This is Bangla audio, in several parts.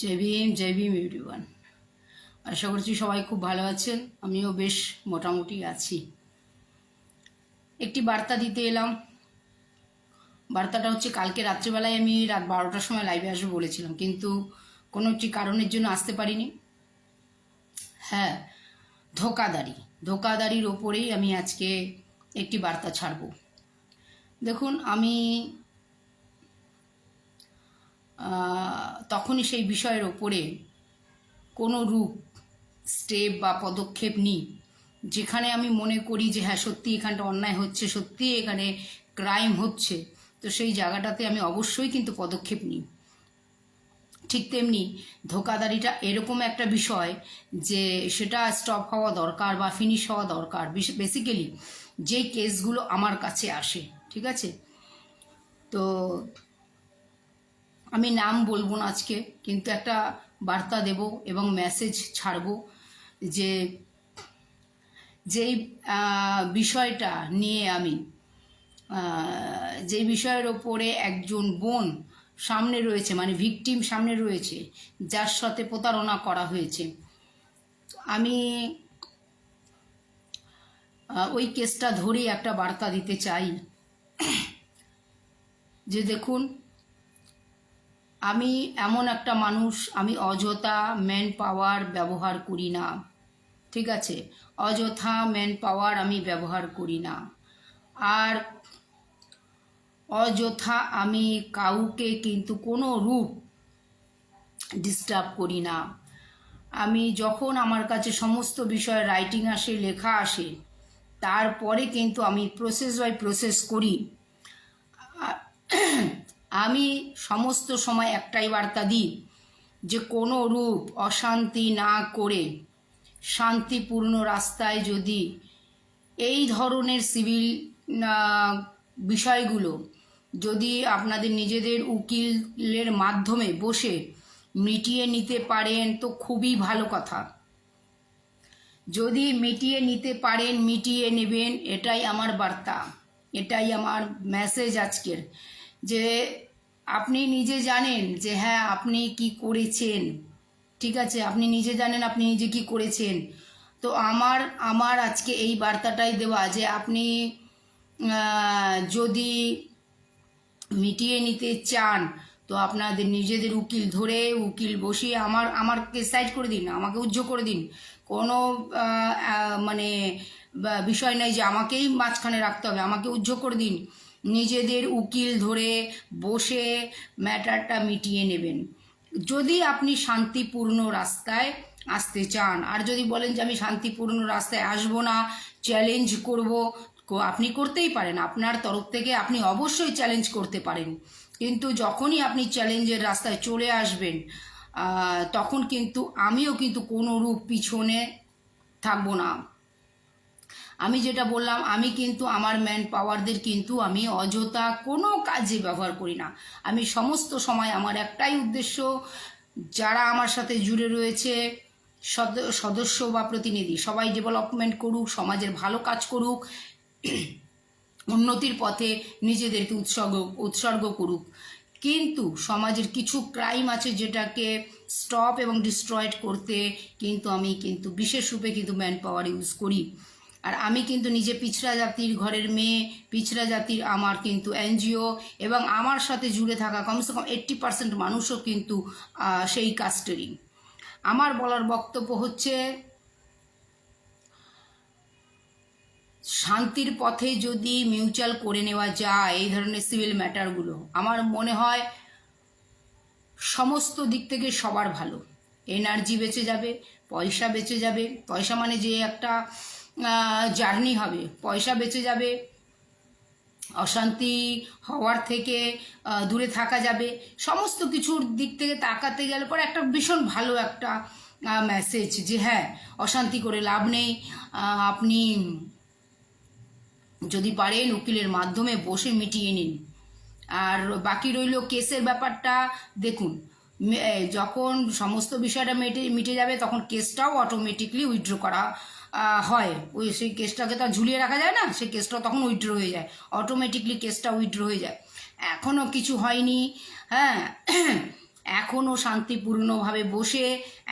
জয় ভীম এভরিওয়ান। আশা করছি সবাই খুব ভালো আছেন, আমিও বেশ মোটামুটি আছি। একটি বার্তা দিতে এলাম। বার্তাটা হচ্ছে, কালকে রাত্রিবেলায় আমি রাত 12টার সময় লাইভে আসবো বলেছিলাম, কিন্তু কোনো একটি কারণের জন্য আসতে পারিনি। হ্যাঁ, ধোকাদারির ওপরেই আমি আজকে একটি বার্তা ছাড়ব। দেখুন, আমি তখনই সেই বিষয়ের ওপরে কোনো রূপ স্টেপ বা পদক্ষেপ নিই যেখানে আমি মনে করি যে হ্যাঁ, সত্যি এখানটা অন্যায় হচ্ছে, সত্যি এখানে ক্রাইম হচ্ছে, তো সেই জায়গাটাতে আমি অবশ্যই কিন্তু পদক্ষেপ নিই। ঠিক তেমনি ধোকাদারিটা এরকম একটা বিষয় যে সেটা স্টপ হওয়া দরকার বা ফিনিশ হওয়া দরকার। বেসিক্যালি যে কেসগুলো আমার কাছে আসে, ঠিক আছে, তো আমি নাম বলবো না আজকে, কিন্তু একটা বার্তা দেব এবং মেসেজ ছাড়ব যে যেই বিষয়টা নিয়ে আমি যে বিষয়ের ওপরে একজন বোন সামনে রয়েছে, মানে ভিকটিম সামনে রয়েছে, যার সাথে প্রতারণা করা হয়েছে, আমি ওই কেসটা ধরেই একটা বার্তা দিতে চাই যে দেখুন, আমি এমন একটা মানুষ, আমি অযথা ম্যান পাওয়ার ব্যবহার করি না, ঠিক আছে, অযথা ম্যান পাওয়ার আমি ব্যবহার করি না। আর অযথা আমি কাউকে কিন্তু কোনো রূপ ডিস্টার্ব করি না। আমি যখন আমার কাছে সমস্ত বিষয় রাইটিং আসে, লেখা আসে, তারপরে কিন্তু আমি প্রসেস বাই প্রসেস করি। আমি সমস্ত সময় একটাই বার্তা দিই যে কোনো রূপ অশান্তি না করে শান্তিপূর্ণ রাস্তায় যদি এই ধরনের সিভিল বিষয়গুলো যদি আপনাদের নিজেদের উকিলের মাধ্যমে বসে মিটিয়ে নিতে পারেন তো খুবই ভালো কথা। যদি মিটিয়ে নিতে পারেন, মিটিয়ে নেবেন, এটাই আমার বার্তা, এটাই আমার মেসেজ আজকের। যে আপনি নিজে জানেন যে হ্যাঁ, আপনি কি করেছেন, ঠিক আছে, আপনি নিজে জানেন আপনি নিজে কি করেছেন। তো আমার আজকে এই বার্তাটাই দেওয়া যে আপনি যদি মিটিয়ে নিতে চান তো আপনাদের নিজেদের উকিল ধরে, উকিল বসিয়ে আমাকে সাইড করে দিন, আমাকে উজ্জ করে দিন। কোনো মানে বিষয় নয় যে আমাকেই মাঝখানে রাখতে হবে, আমাকে উজ্জ করে দিন। নিজেদের উকিল ধরে বসে ম্যাটারটা মিটিয়ে নেবেন, যদি আপনি শান্তিপূর্ণ রাস্তায় আসতে চান। আর যদি বলেন যে আমি শান্তিপূর্ণ রাস্তায় আসবো না, চ্যালেঞ্জ করব, আপনি করতেই পারেন, আপনার তরফ থেকে আপনি অবশ্যই চ্যালেঞ্জ করতে পারেন। কিন্তু যখনই আপনি চ্যালেঞ্জের রাস্তায় চলে আসবেন, তখন কিন্তু আমিও কিন্তু কোনো রূপ পিছনে থাকবো না। আমি যেটা বললাম, আমি কিন্তু আমার ম্যান পাওয়ারদের কিন্তু আমি অযথা কোনো কাজে ব্যবহার করি না। আমি সমস্ত সময় আমার একটাই উদ্দেশ্য, যারা আমার সাথে জুড়ে রয়েছে সদস্য বা প্রতিনিধি, সবাই ডেভেলপমেন্ট করুক, সমাজের ভালো কাজ করুক, উন্নতির পথে নিজেদেরকে উৎসর্গ করুক। কিন্তু সমাজের কিছু ক্রাইম আছে যেটাকে স্টপ এবং ডিস্ট্রয়েড করতে কিন্তু আমি কিন্তু বিশেষ রূপে কিন্তু ম্যান পাওয়ার ইউজ করি। আর আমি কিন্তু নিজে পিছড়া জাতির ঘরের মেয়ে, পিছড়া জাতির আমার কিন্তু এনজিও, এবং আমার সাথে জুড়ে থাকা কমসে কম 80% মানুষও কিন্তু সেই কাস্টেরই। আমার বলার বক্তব্য হচ্ছে, শান্তির পথে যদি মিউচুয়াল করে নেওয়া যায় এই ধরনের সিভিল ম্যাটারগুলো, আমার মনে হয় সমস্ত দিক থেকে সবার ভালো। এনার্জি বেঁচে যাবে, পয়সা বেঁচে যাবে, পয়সা মানে যে একটা জার্নি হবে, পয়সা বেঁচে যাবে, অশান্তি হওয়ার থেকে দূরে থাকা যাবে। সমস্ত কিছুর দিক থেকে তাকাতে গেলে পরে একটা ভীষণ ভালো একটা মেসেজ যে হ্যাঁ, অশান্তি করে লাভ নেই। আপনি যদি পারেন উকিলের মাধ্যমে বসে মিটিয়ে নিন। আর বাকি রইল কেসের ব্যাপারটা। দেখুন, যখন সমস্ত বিষয়টা মিটে যাবে তখন কেসটাও অটোমেটিকলি উইথড্র করা হয়। ওই সেই কেসটাকে তো ঝুলিয়ে রাখা যায় না, সেই কেসটা তখন উইথড্র হয়ে যায়, অটোমেটিকলি কেসটা উইথড্র হয়ে যায়। এখনও কিছু হয়নি, হ্যাঁ, এখনও শান্তিপূর্ণভাবে বসে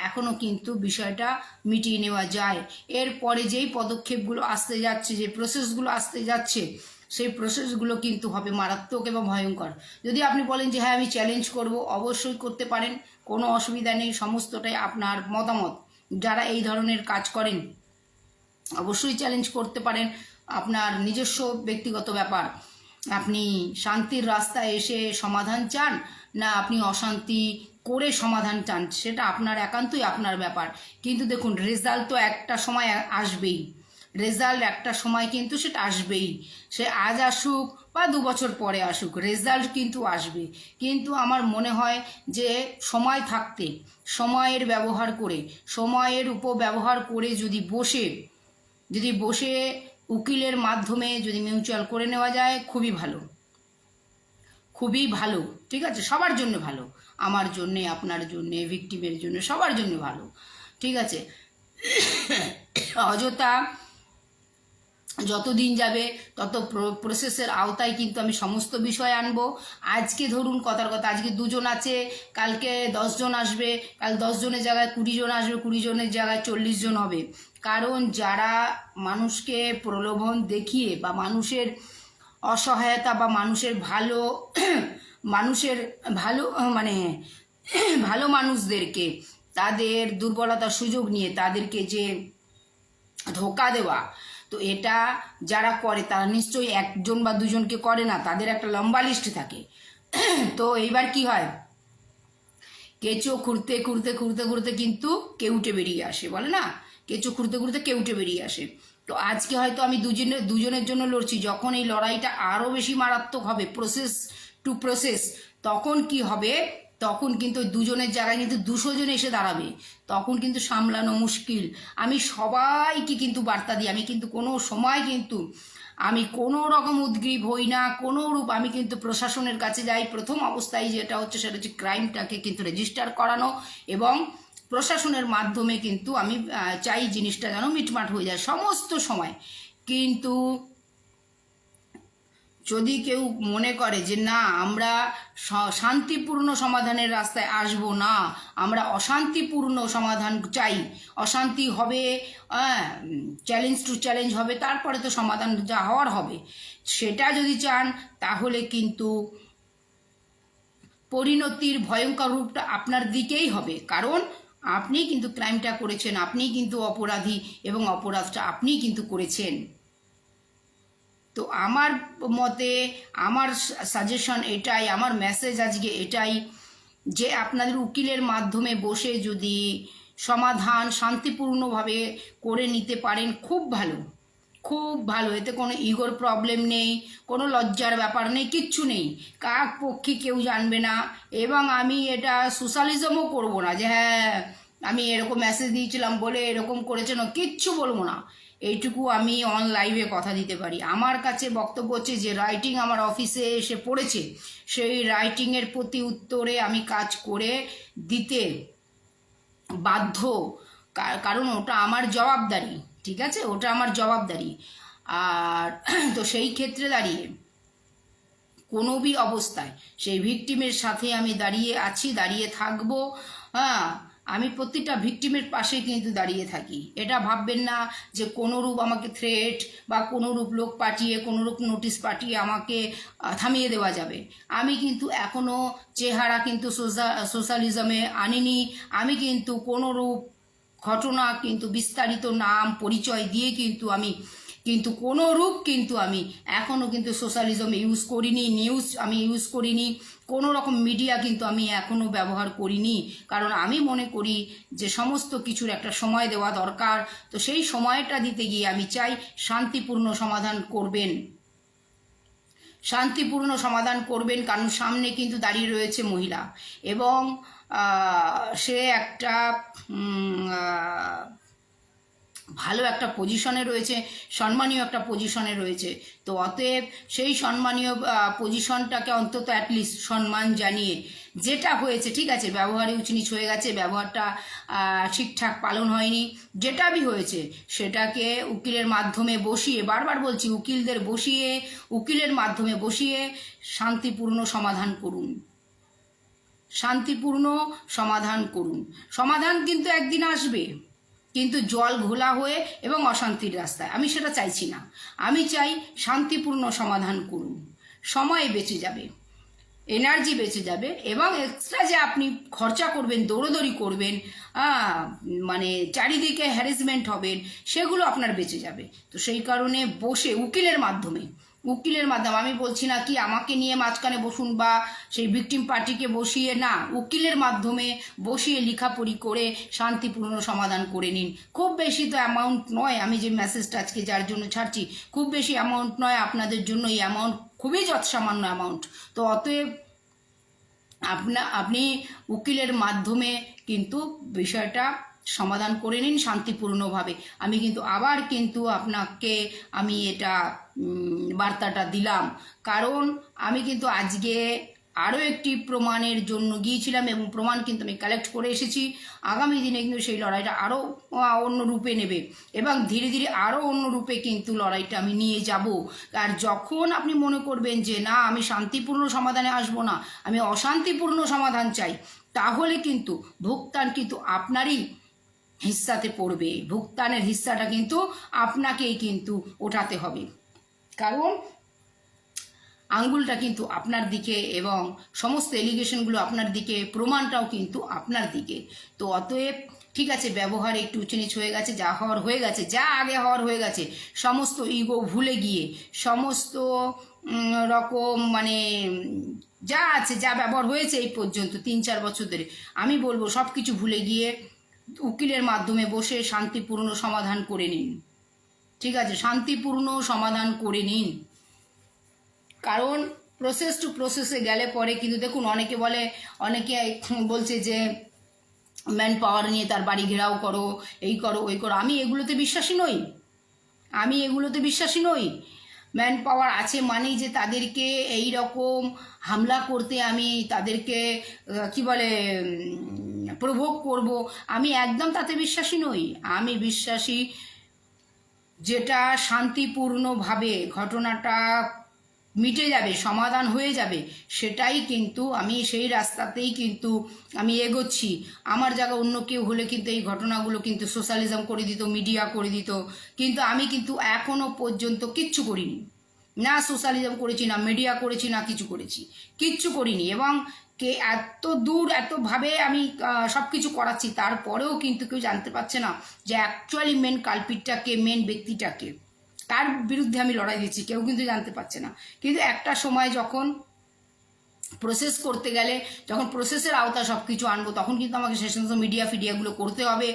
এখনও কিন্তু বিষয়টা মিটিয়ে নেওয়া যায়। এরপরে যেই পদক্ষেপগুলো আসতে যাচ্ছে, যে প্রসেসগুলো আসতে যাচ্ছে, সেই প্রসেসগুলো কিন্তু হবে মারাত্মক এবং ভয়ঙ্কর। যদি আপনি বলেন যে হ্যাঁ আমি চ্যালেঞ্জ করব, অবশ্যই করতে পারেন, কোনো অসুবিধা নেই, সমস্তটাই আপনার মতামত। যারা এই ধরনের কাজ করেন অবশ্যই চ্যালেঞ্জ করতে পারেন, আপনার নিজস্ব ব্যক্তিগত ব্যাপার। আপনি শান্তির রাস্তায় এসে সমাধান চান না আপনি অশান্তি করে সমাধান চান, সেটা আপনার একান্তই আপনার ব্যাপার। কিন্তু দেখুন, রেজাল্ট তো একটা সময় আসবেই, রেজাল্ট একটা সময় কিন্তু সেটা আসবেই। সে আজ আসুক বা 2 বছর পরে আসুক, রেজাল্ট কিন্তু আসবে। কিন্তু আমার মনে হয় যে সময় থাকতে সময়ের ব্যবহার করে, সময়ের উপব্যবহার করে যদি বসে উকিলের মাধ্যমে যদি মিউচুয়াল করে নেওয়া যায়, খুবই ভালো, খুবই ভালো। ঠিক আছে, সবার জন্য ভালো, আমার জন্যে, আপনার জন্যে, ভিকটিমের জন্য, সবার জন্য ভালো। ঠিক আছে, অযথা যতদিন যাবে তত প্রসেসের আওতায় কিন্তু আমি সমস্ত বিষয় আনবো। আজকে ধরুন কথার কথা, আজকে 2 জন আছে, কালকে 10 জন আসবে, কাল 10 জনের জায়গায় 20 জন আসবে, 20 জনের জায়গায় 40 জন হবে। কারণ যারা মানুষকে প্রলোভন দেখিয়ে বা মানুষের অসহায়তা বা মানুষের ভালো মানে ভালো মানুষদেরকে তাদের দুর্বলতার সুযোগ নিয়ে তাদেরকে যে ধোকা দেওয়া, তো এটা যারা করে তারা নিশ্চয়ই 1 জন বা 2 জনকে করে না, তাদের একটা লম্বা লিস্ট থাকে। তো এইবার কি হয়, কেঁচো খুঁড়তে খুঁড়তে খুঁড়তে খুঁড়তে কিন্তু কেউটে বেরিয়ে আসে, বলে না, কেঁচো খুঁড়তে খুঁড়তে কেউটে বেরিয়ে আসে। তো আজকে হয়তো আমি দুজনের জন্য লড়ছি, যখন এই লড়াইটা আরও বেশি মারাত্মক হবে, প্রসেস টু প্রসেস, তখন কি হবে, তখন কিন্তু 2 জনের জায়গায় কিন্তু 200 জন এসে দাঁড়াবে, তখন কিন্তু সামলানো মুশকিল। আমি সবাইকে কিন্তু বার্তা দিই, আমি কিন্তু কোনো সময় কিন্তু আমি কোনো রকম উদ্গ্রীব হই না, কোনো রূপ। আমি কিন্তু প্রশাসনের কাছে যাই, প্রথম অবস্থায় যেটা হচ্ছে সেটা হচ্ছে ক্রাইমটাকে কিন্তু রেজিস্টার করানো, এবং প্রশাসনের মাধ্যমে কিন্তু আমি চাই জিনিসটা যেন মিটমাট হয়ে যায় সমস্ত সময়। কিন্তু যদি কেউ মনে করে যে না আমরা শান্তিপূর্ণ সমাধানের রাস্তায় আসব না, আমরা অশান্তিপূর্ণ সমাধান চাই, অশান্তি হবে, চ্যালেঞ্জ টু চ্যালেঞ্জ হবে, তারপরে তো সমাধান যা হওয়ার হবে, সেটা যদি চান তাহলে কিন্তু পরিণতির ভয়ঙ্কর রূপটা আপনার দিকেই হবে। কারণ আপনি কিন্তু ক্রাইমটা করেছেন, আপনি কিন্তু অপরাধী, এবং অপরাধটা আপনিই কিন্তু করেছেন। তো আমার মতে, আমার সাজেশন এটাই, আমার মেসেজ আজকে এটাই, যে আপনাদের উকিলের মাধ্যমে বসে যদি সমাধান শান্তিপূর্ণভাবে করে নিতে পারেন, খুব ভালো, খুব ভালো। এতে কোনো ইগোর প্রবলেম নেই, কোনো লজ্জার ব্যাপার নেই, কিচ্ছু নেই, কার পক্ষে কেউ জানবে না। এবং আমি এটা সোশ্যালিজমও করব না যে হ্যাঁ আমি এরকম মেসেজ দিয়েছিলাম বলে এরকম করেছেন, কিচ্ছু বলবো না। এইটুকু আমি অন লাইভে কথা দিতে পারি। আমার কাছে বক্তব্য হচ্ছে যে রাইটিং আমার অফিসে এসে পড়েছে, সেই রাইটিংয়ের প্রতি উত্তরে আমি কাজ করে দিতে বাধ্য, কারণ ওটা আমার জবাবদারি। ঠিক আছে, ওটা আমার জবাবদারি। আর তো সেই ক্ষেত্রে দাঁড়িয়ে কোনো অবস্থায় সেই ভিকটিমের সাথে আমি দাঁড়িয়ে আছি, দাঁড়িয়ে থাকবো। হ্যাঁ, আমি প্রতিটা ভিকটিমের পাশে কিন্তু দাঁড়িয়ে থাকি। এটা ভাববেন না যে কোনো রূপ আমাকে থ্রেট বা কোনো রূপ লোক পাঠিয়ে, কোনো রূপ নোটিশ পাঠিয়ে আমাকে থামিয়ে দেওয়া যাবে। আমি কিন্তু এখনও চেহারা কিন্তু সোশ্যালিজমে আনিনি। আমি কিন্তু কোনো রূপ ঘটনা কিন্তু বিস্তারিত নাম পরিচয় দিয়ে কিন্তু কিন্তু কোনো রূপ কিন্তু আমি এখনও কিন্তু সোশ্যালিজম ইউজ করিনি, নিউজ আমি ইউজ করিনি, কোনো রকম মিডিয়া কিন্তু আমি এখনও ব্যবহার করিনি। কারণ আমি মনে করি যে সমস্ত কিছুর একটা সময় দেওয়া দরকার। তো সেই সময়টা দিতে গিয়ে আমি চাই শান্তিপূর্ণ সমাধান করবেন, শান্তিপূর্ণ সমাধান করবেন। কারণ সামনে কিন্তু দাঁড়িয়ে রয়েছে মহিলা, এবং সে একটা ভালো একটা পজিশনে রয়েছে, সম্মানীয় একটা পজিশনে রয়েছে। তো অতএব সেই সম্মানীয় পজিশনটাকে অন্তত অ্যাটলিস্ট সম্মান জানিয়ে, যেটা হয়েছে ঠিক আছে, ব্যবহারে উচনিচ হয়ে গেছে, ব্যবহারটা ঠিকঠাক পালন হয়নি, যেটাই হয়েছে সেটাকে উকিলের মাধ্যমে বসিয়ে, বারবার বলছি উকিলের মাধ্যমে বসিয়ে শান্তিপূর্ণ সমাধান করুন। শান্তিপূর্ণ সমাধান করুন। সমাধান কিন্তু একদিন আসবে, কিন্তু জল ঘোলা হয়ে এবং অশান্তির রাস্তায়। আমি সেটা চাইছি না। আমি চাই শান্তিপূর্ণ সমাধান করুন। সময় বেঁচে যাবে, এনার্জি বেঁচে যাবে, এবং এক্সট্রা যে আপনি খরচা করবেন, দৌড়োদৌড়ি করবেন, মানে চারিদিকে হ্যারাসমেন্ট হবেন, সেগুলো আপনার বেঁচে যাবে। তো সেই কারণে বসে উকিলের মাধ্যমে, আমি বলছি না কি আমাকে নিয়ে মাঝখানে বসুন বা সেই ভিকটিম পার্টিকে বসিয়ে, না, উকিলের মাধ্যমে বসিয়ে লেখাপড়ি করে শান্তিপূর্ণ সমাধান করে নিন। খুব বেশি তো অ্যামাউন্ট নয়, আমি যে মেসেজটা আজকে যার জন্য ছাড়ছি, খুব বেশি অ্যামাউন্ট নয় আপনাদের জন্য। এই অ্যামাউন্ট খুবই যৎসামান্য অ্যামাউন্ট। তো অতএব আপনি উকিলের মাধ্যমে কিন্তু বিষয়টা সমাধান করে নিন শান্তিপূর্ণভাবে। আমি কিন্তু আবার কিন্তু আপনাকে আমি এটা বার্তাটা দিলাম, কারণ আমি কিন্তু আজকে আরও একটি প্রমাণের জন্য গিয়েছিলাম এবং প্রমাণ কিন্তু আমি কালেক্ট করে এসেছি। আগামী দিনে কিন্তু সেই লড়াইটা আরও অন্য রূপে নেবে এবং ধীরে ধীরে আরও অন্য রূপে কিন্তু লড়াইটা আমি নিয়ে যাব। আর যখন আপনি মনে করবেন যে না, আমি শান্তিপূর্ণ সমাধানে আসবো না, আমি অশান্তিপূর্ণ সমাধান চাই, তাহলে কিন্তু ভুগতান কিন্তু আপনারই হিস্সাতে পড়বে। ভুগতানের হিস্সাটা কিন্তু আপনাকেই কিন্তু ওঠাতে হবে, কারণ আঙ্গুলটা কিন্তু আপনার দিকে এবং সমস্ত এলিগেশনগুলো আপনার দিকে, প্রমাণটাও কিন্তু আপনার দিকে। তো অতএব ঠিক আছে, ব্যবহার একটু উঁচুনিচ হয়ে গেছে, যা হওয়ার হয়ে গেছে, যা আগে হওয়ার হয়ে গেছে, সমস্ত ইগো ভুলে গিয়ে, সমস্ত রকম মানে যা আছে, যা ব্যবহার হয়েছে এই পর্যন্ত 3-4 বছর ধরে, আমি বলবো সব কিছু ভুলে গিয়ে উকিলের মাধ্যমে বসে শান্তিপূর্ণ সমাধান করে নিন। ঠিক আছে, শান্তিপূর্ণ সমাধান করে নিন। কারণ প্রসেস টু প্রসেসে গেলে পরে কিন্তু দেখুন, অনেকে বলছে যে ম্যান পাওয়ার নিয়ে তার বাড়ি ঘেরাও করো, এই করো, ওই করো। আমি এগুলোতে বিশ্বাসী নই। ম্যান পাওয়ার আছে মানেই যে তাদেরকে এই রকম হামলা করতে আমি তাদেরকে কি বলে প্রভোগ করব, আমি একদম তাতে বিশ্বাসী নই। আমি বিশ্বাসী যেটা শান্তিপূর্ণভাবে ঘটনাটা মিটে যাবে, সমাধান হয়ে যাবে, সেটাই কিন্তু আমি সেই রাস্তাতেই কিন্তু আমি এগোচ্ছি। আমার জায়গা অন্য কেউ হলে কিন্তু এই ঘটনাগুলো কিন্তু সোশ্যালিজম করে দিত, মিডিয়া করে দিত, কিন্তু আমি কিন্তু এখনো পর্যন্ত কিচ্ছু করিনি। না সোশ্যালিজম করেছি, না মিডিয়া করেছি, না কিচ্ছু করিনি। এবং এত দূর এতভাবে আমি সব কিছু করাচ্ছি, তারপরেও কিন্তু কেউ জানতে পারছে না যে অ্যাকচুয়ালি মেন কালপিটটাকে, মেন ব্যক্তিটাকে, তার বিরুদ্ধে আমি লড়াই দিচ্ছি, কেউ কিন্তু জানতে পারছে না। কিন্তু একটা সময় যখন প্রসেস করতে গেলে, যখন প্রসেসের আওতা সব কিছু আনবো, তখন কিন্তু আমাকে সে সমস্ত ফিডিয়াগুলো করতে হবে।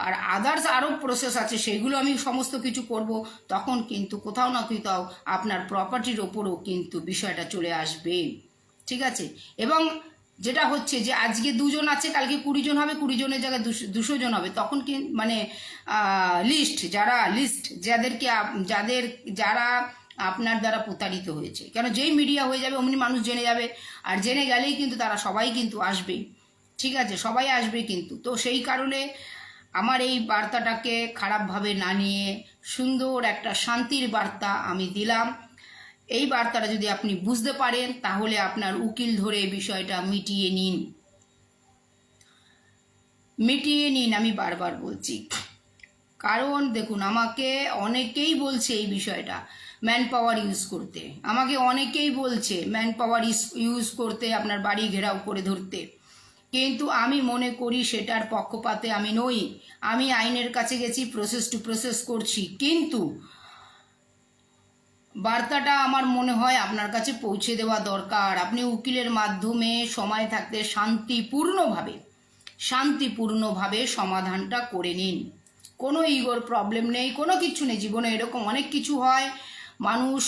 আর আদার্স আরও প্রসেস আছে, সেগুলো আমি সমস্ত কিছু করব। তখন কিন্তু কোথাও না কোথাও আপনার প্রপার্টির ওপরও কিন্তু বিষয়টা চলে আসবে। ঠিক আছে, এবং যেটা হচ্ছে যে আজকে 2 জন আছে, কালকে 20 জন হবে, 20 জনের জায়গায় 200 জন হবে। তখন কি মানে যারা আপনার দ্বারা প্রতারিত হয়েছে, কেন যেই মিডিয়া হয়ে যাবে অমনি মানুষ জেনে যাবে, আর জেনে গেলেই কিন্তু তারা সবাই কিন্তু আসবে। ঠিক আছে, সবাই আসবে কিন্তু। তো সেই কারণে আমার এই বার্তাটাকে খারাপভাবে না নিয়ে সুন্দর একটা শান্তির বার্তা আমি দিলাম। এই বার্তাটা যদি আপনি বুঝতে পারেন, তাহলে আপনার উকিল ধরে বিষয়টা মিটিয়ে নিন। আমি বারবার বলছি, কারণ দেখুন, আমাকে অনেকেই বলছে এই বিষয়টা ম্যান পাওয়ার ইউজ করতে, আপনার বাড়ি ঘেরাও করে ধরতে। কিন্তু আমি মনে করি সেটার পক্ষপাতে আমি নই। আমি আইনের কাছে গেছি, প্রসেস টু প্রসেস করছি, কিন্তু বার্তাটা আমার মনে হয় আপনার কাছে পৌঁছে দেওয়া দরকার। আপনি উকিলের মাধ্যমে সময় থাকতে শান্তিপূর্ণভাবে সমাধানটা করে নিন। কোনো ইগোর প্রবলেম নেই, কোনো কিছু নেই। জীবনে এরকম অনেক কিছু হয়, মানুষ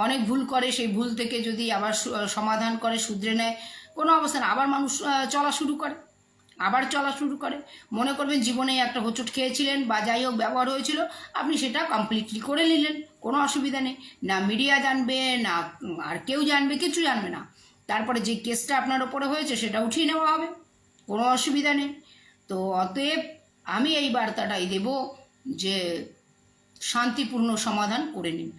অনেক ভুল করে, সেই ভুল থেকে যদি আবার সমাধান করে, শুধরে নেয়, কোনো অবস্থা না, আবার মানুষ চলা শুরু করে। মনে করবেন জীবনে একটা হোঁচট খেয়েছিলেন বা যাই হোক ব্যবহার হয়েছিল, আপনি সেটা কমপ্লিটলি করে নিলেন, কোনো অসুবিধা নেই। না মিডিয়া জানবে, না আর কেউ জানবে, কিছু জানবে না। তারপরে যে কেসটা আপনার ওপরে হয়েছে সেটা উঠিয়ে নেওয়া হবে, কোনো অসুবিধা নেই। তো অতএব আমি এই বার্তাটাই দেব যে শান্তিপূর্ণ সমাধান করে নিন।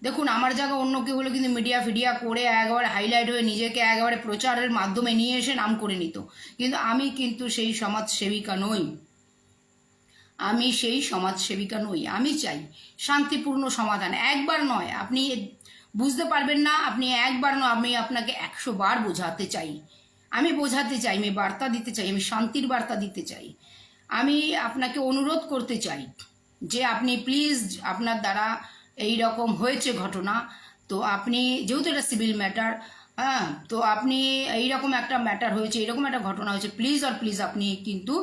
দেখুন আমার জায়গা অন্য কেউ হলে কিন্তু মিডিয়া ফিডিয়া করে একেবারে হাইলাইট হয়ে নিজেকে একেবারে প্রচারের মাধ্যমে নিয়ে এসে নাম করে নিত, কিন্তু আমি কিন্তু সেই সমাজসেবিকা নই। আমি সেই সমাজসেবিকা নই। আমি চাই শান্তিপূর্ণ সমাধান। একবার নয়, আপনি বুঝতে পারবেন না, আপনি একবার নয়, আমি আপনাকে 100 বার বোঝাতে চাই। আমি বোঝাতে চাই, আমি বার্তা দিতে চাই, আমি শান্তির বার্তা দিতে চাই। আমি আপনাকে অনুরোধ করতে চাই যে আপনি প্লিজ, আপনার দ্বারা এই রকম হয়েছে ঘটনা, তো আপনি যেহেতু এটা সিভিল ম্যাটার, হ্যাঁ, তো আপনি এইরকম একটা ম্যাটার হয়েছে, এরকম একটা ঘটনা হয়েছে, প্লিজ আর প্লিজ আপনি কিন্তু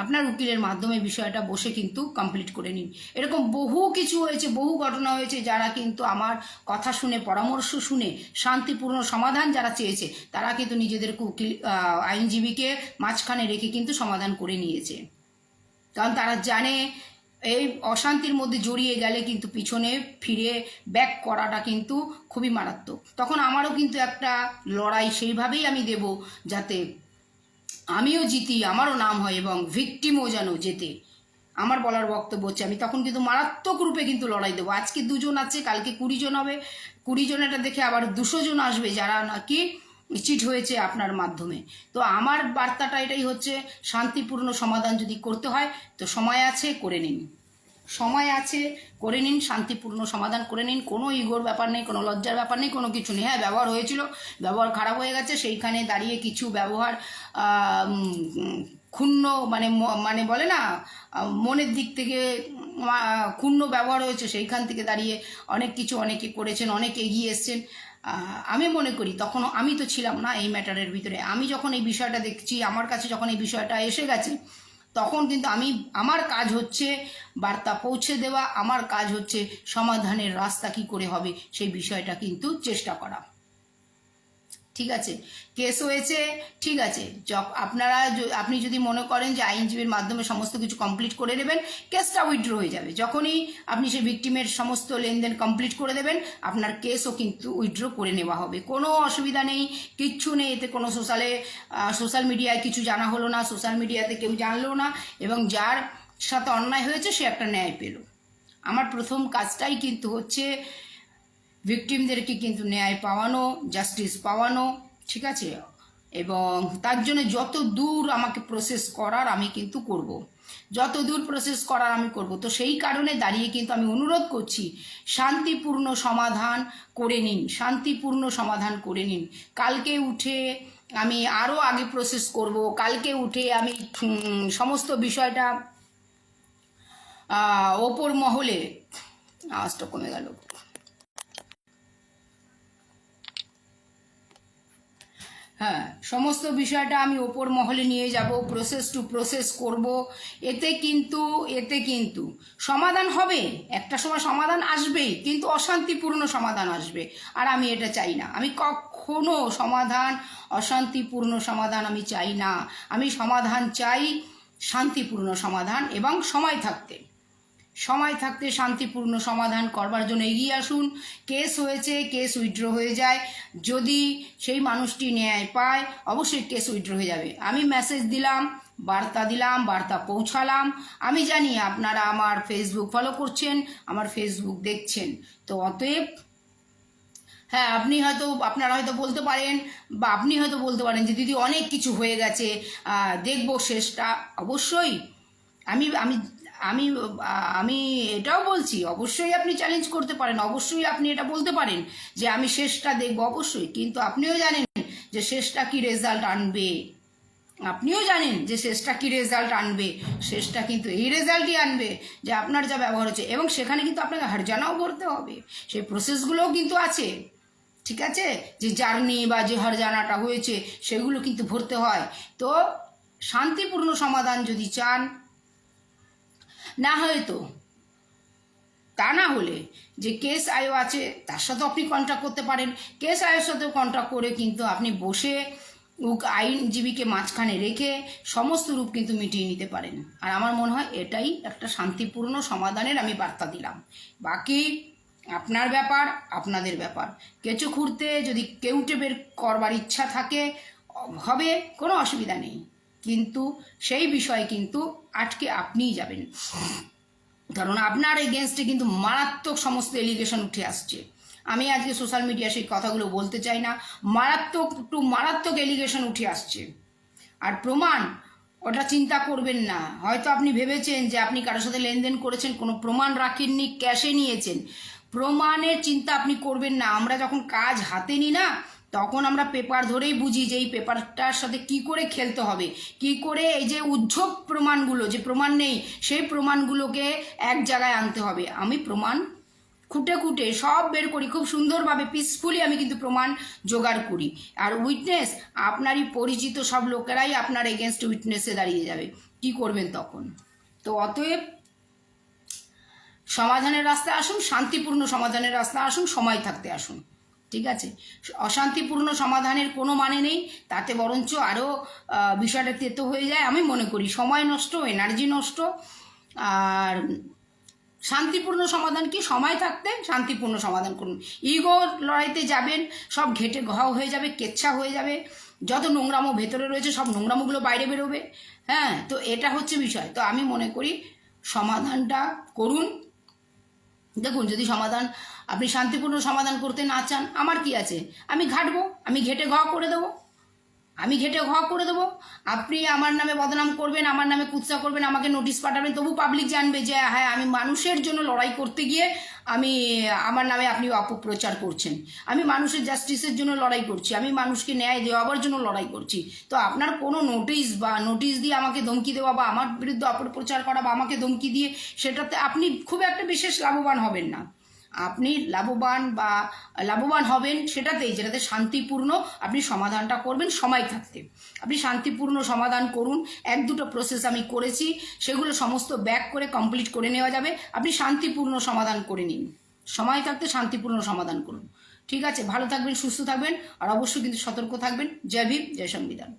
আপনার উকিলের মাধ্যমে বিষয়টা বসে কিন্তু কমপ্লিট করে নিন। এরকম বহু কিছু হয়েছে, বহু ঘটনা হয়েছে, যারা কিন্তু আমার কথা শুনে, পরামর্শ শুনে শান্তিপূর্ণ সমাধান যারা চেয়েছে, তারা কিন্তু নিজেদের উকিল আইনজীবীকে মাঝখানে রেখে কিন্তু সমাধান করে নিয়েছে। কারণ তারা জানে এই অশান্তির মধ্যে জড়িয়ে গেলে কিন্তু পিছনে ফিরে ব্যাক করাটা কিন্তু খুবই মারাত্মক। তখন আমারও কিন্তু একটা লড়াই সেইভাবেই আমি দেব, যাতে আমিও জিতি, আমারও নাম হয় এবং ভিকটিমও যেন জেতে। আমার বলার বক্তব্য হচ্ছে, আমি তখন কিন্তু মারাত্মক রূপে কিন্তু লড়াই দেবো। আজকে 2 জন আছে, কালকে 20 জন হবে, 20 জনেরটা দেখে আবার 200 জন আসবে যারা নাকি চিট হয়েছে আপনার মাধ্যমে। তো আমার বার্তাটা এটাই হচ্ছে, শান্তিপূর্ণ সমাধান যদি করতে হয় তো সময় আছে, করে নিন। সময় আছে, করে নিন, শান্তিপূর্ণ সমাধান করে নিন। কোনো ইগোর ব্যাপার নেই, কোনো লজ্জার ব্যাপার নেই, কোনো কিছু নেই। হ্যাঁ, ব্যবহার হয়েছিল, ব্যবহার খারাপ হয়ে গেছে, সেইখানে দাঁড়িয়ে কিছু ব্যবহার ক্ষুণ্ণ, মানে বলে না, মনের দিক থেকে ক্ষুণ্ণ ব্যবহার হয়েছে, সেইখান থেকে দাঁড়িয়ে অনেক কিছু অনেকে করেছেন, অনেক এগিয়ে এসছেন। আমি মনে করি তখনও আমি তো ছিলাম না এই ম্যাটারের ভিতরে। আমি যখন এই বিষয়টা দেখছি, আমার কাছে যখন এই বিষয়টা এসে গেছে, তখন কিন্তু আমার কাজ হচ্ছে বার্তা পৌঁছে দেওয়া, আমার কাজ হচ্ছে সমাধানের রাস্তা কি করে হবে সেই বিষয়টা কিন্তু চেষ্টা করা। ঠিক আছে, কেস হয়েছে, ঠিক আছে, আপনি যদি মনে করেন যে আইনজীবীর মাধ্যমে সমস্ত কিছু কমপ্লিট করে দেবেন, কেসটা উইথড্র হয়ে যাবে। যখনই আপনি সেই ভিকটিমের সমস্ত লেনদেন কমপ্লিট করে দেবেন, আপনার কেসও কিন্তু উইথড্র করে নেওয়া হবে। কোনো অসুবিধা নেই, কিচ্ছু নেই এতে। কোনো সোশ্যাল মিডিয়ায় কিছু জানা হলো না, সোশ্যাল মিডিয়াতে কেউ জানলো না, এবং যার সাথে অন্যায় হয়েছে সে একটা ন্যায় পেল। আমার প্রথম কাজটাই কিন্তু হচ্ছে ভিকটিমদেরকে কিন্তু ন্যায় পাওয়ানো, জাস্টিস পাওয়ানো, ঠিক আছে। এবং তার জন্য যত দূর আমাকে প্রসেস করার আমি কিন্তু করব, যত দূর প্রসেস করার আমি করব। তো সেই কারণে দাঁড়িয়ে কিন্তু আমি অনুরোধ করছি, শান্তিপূর্ণ সমাধান করে নিন, শান্তিপূর্ণ সমাধান করে নিন। কালকে উঠে আমি আরও আগে প্রসেস করব, কালকে উঠে আমি সমস্ত বিষয়টা ওপর মহলে, আওয়াজটা কমে গেল, হ্যাঁ, সমস্ত বিষয়টা আমি ওপর মহলে নিয়ে যাব, প্রসেস টু প্রসেস করব। এতে কিন্তু সমাধান হবে, একটা সময় সমাধান আসবেই, কিন্তু অশান্তিপূর্ণ সমাধান আসবে, আর আমি এটা চাই না। আমি কখনো অশান্তিপূর্ণ সমাধান আমি চাই না। আমি সমাধান চাই, শান্তিপূর্ণ সমাধান, এবং সময় থাকতে শান্তিপূর্ণ সমাধান করবার জন্য এগিয়ে আসুন। কেস হয়েছে, কেস উইথড্র হয়ে যায়। যদি সেই মানুষটি ন্যায় পায়, অবশ্যই কেস উইথড্র হয়ে যাবে। আমি মেসেজ দিলাম, বার্তা পৌঁছালাম। আমি জানি আপনারা আমার ফেসবুক ফলো করছেন, আমার ফেসবুক দেখছেন, তো অতএব হ্যাঁ, আপনারা হয়তো বলতে পারেন, বা আপনি হয়তো বলতে পারেন যে দিদি অনেক কিছু হয়ে গেছে, দেখবো শেষটা। অবশ্যই আমি আমি আমি আমি এটাও বলছি, অবশ্যই আপনি চ্যালেঞ্জ করতে পারেন, অবশ্যই আপনি এটা বলতে পারেন যে আমি শেষটা দেখবো, অবশ্যই। কিন্তু আপনিও জানেন যে শেষটা কি রেজাল্ট আনবে, শেষটা কিন্তু এই রেজাল্টই আনবে যে আপনার যা ব্যবহার হচ্ছে, এবং সেখানে কিন্তু আপনাকে হারজানাও করতে হবে, সেই প্রসেসগুলোও কিন্তু আছে, ঠিক আছে। যে জার্নি বা যে হারজানাটা হয়েছে সেগুলো কিন্তু ভরতে হয়। তো শান্তিপূর্ণ সমাধান যদি চান, না হয়তো তা না হলে যে কেস আয়ো আছে তার সাথে আপনি কন্ট্যাক্ট করতে পারেন। কেস আয়োর সাথেও কন্ট্যাক্ট করে কিন্তু আপনি বসে আইনজীবীকে মাঝখানে রেখে সমস্ত রূপ কিন্তু মিটিয়ে নিতে পারেন। আর আমার মনে হয় এটাই একটা শান্তিপূর্ণ সমাধানের আমি বার্তা দিলাম। বাকি আপনার ব্যাপার, আপনাদের ব্যাপার। কেঁচো খুঁড়তে যদি কেউটে বের করবার ইচ্ছা থাকে হবে, কোনো অসুবিধা নেই, কিন্তু সেই বিষয়ে কিন্তু আটকে আপনিই যাবেন, কারণ আপনার এগেনস্টে কিন্তু মারাত্মক সমস্ত এলিগেশন উঠে আসছে। আমি আজকে সোশ্যাল মিডিয়া সেই কথাগুলো বলতে চাই না। মারাত্মক এলিগেশন উঠে আসছে, আর প্রমাণ ওটা চিন্তা করবেন না। হয়তো আপনি ভেবেছেন যে আপনি কারোর সাথে লেনদেন করেছেন, কোনো প্রমাণ রাখেননি, ক্যাশে নিয়েছেন, প্রমাণের চিন্তা আপনি করবেন না। আমরা যখন কাজ হাতে নিই না, তখন আমরা পেপার ধরেই বুঝি যে এই পেপারটার সাথে কি করে খেলতে হবে, কি করে এই যে উজ্জ্বল প্রমাণগুলো, যে প্রমাণ নেই সেই প্রমাণগুলোকে এক জায়গায় আনতে হবে। আমি প্রমাণ খুঁটে খুঁটে সব বের করি, খুব সুন্দরভাবে পিসফুলি আমি কিন্তু প্রমাণ জোগাড় করি। আর উইটনেস, আপনারই পরিচিত সব লোকেরাই আপনার এগেনস্ট উইটনেসে দাঁড়িয়ে যাবে, কি করবেন তখন? তো অতএব সমাধানের রাস্তায় আসুন, শান্তিপূর্ণ সমাধানের রাস্তায় আসুন, সময় থাকতে আসুন, ঠিক আছে? অশান্তিপূর্ণ সমাধানের কোনো মানে নেই, তাতে বরঞ্চ আরও বিষয়টা তেতো হয়ে যায়। আমি মনে করি সময় নষ্ট, এনার্জি নষ্ট। আর শান্তিপূর্ণ সমাধান কি? সময় থাকতে শান্তিপূর্ণ সমাধান করুন। ইগো লড়াইতে যাবেন, সব ঘেটে ঘাও হয়ে যাবে, কেচ্ছা হয়ে যাবে, যত নোংরামো ভেতরে রয়েছে সব নোংরামোগুলো বাইরে বেরোবে। হ্যাঁ, তো এটা হচ্ছে বিষয়। তো আমি মনে করি সমাধানটা করুন। দেখুন, যদি সমাধান আপনি শান্তিপূর্ণ সমাধান করতে না চান, আমার কি আছে, আমি ঘাটবো, আমি ঘেটে ঘা করে দেবো, আপনি আমার নামে বদনাম করবেন, আমার নামে কুৎসা করবেন, আমাকে নোটিশ পাঠাবেন, তবু পাবলিক জানবে যে হ্যাঁ, আমি মানুষের জন্য লড়াই করতে গিয়ে আমার নামে আপনি অপপ্রচার করছেন। আমি মানুষের জাস্টিসের জন্য লড়াই করছি, আমি মানুষকে ন্যায় দেওয়ার জন্য লড়াই করছি। তো আপনার কোনো নোটিশ দিয়ে আমাকে ধমকি দেওয়া বা আমার বিরুদ্ধে অপপ্রচার করা বা আমাকে ধমকি দিয়ে, সেটাতে আপনি খুব একটা বিশেষ লাভবান হবেন না। আপনি লাভবান হবেন সেটাতেই, যেটাতে শান্তিপূর্ণ আপনি সমাধানটা করবেন সময় থাকতে। আপনি শান্তিপূর্ণ সমাধান করুন। 1-2টো প্রসেস আমি করেছি, সেগুলো সমস্ত ব্যাক করে কমপ্লিট করে নেওয়া যাবে। আপনি শান্তিপূর্ণ সমাধান করে নিন, সময় থাকতে শান্তিপূর্ণ সমাধান করুন, ঠিক আছে? ভালো থাকবেন, সুস্থ থাকবেন, আর অবশ্যই কিন্তু সতর্ক থাকবেন। জয় ভীম, জয় সংবিধান।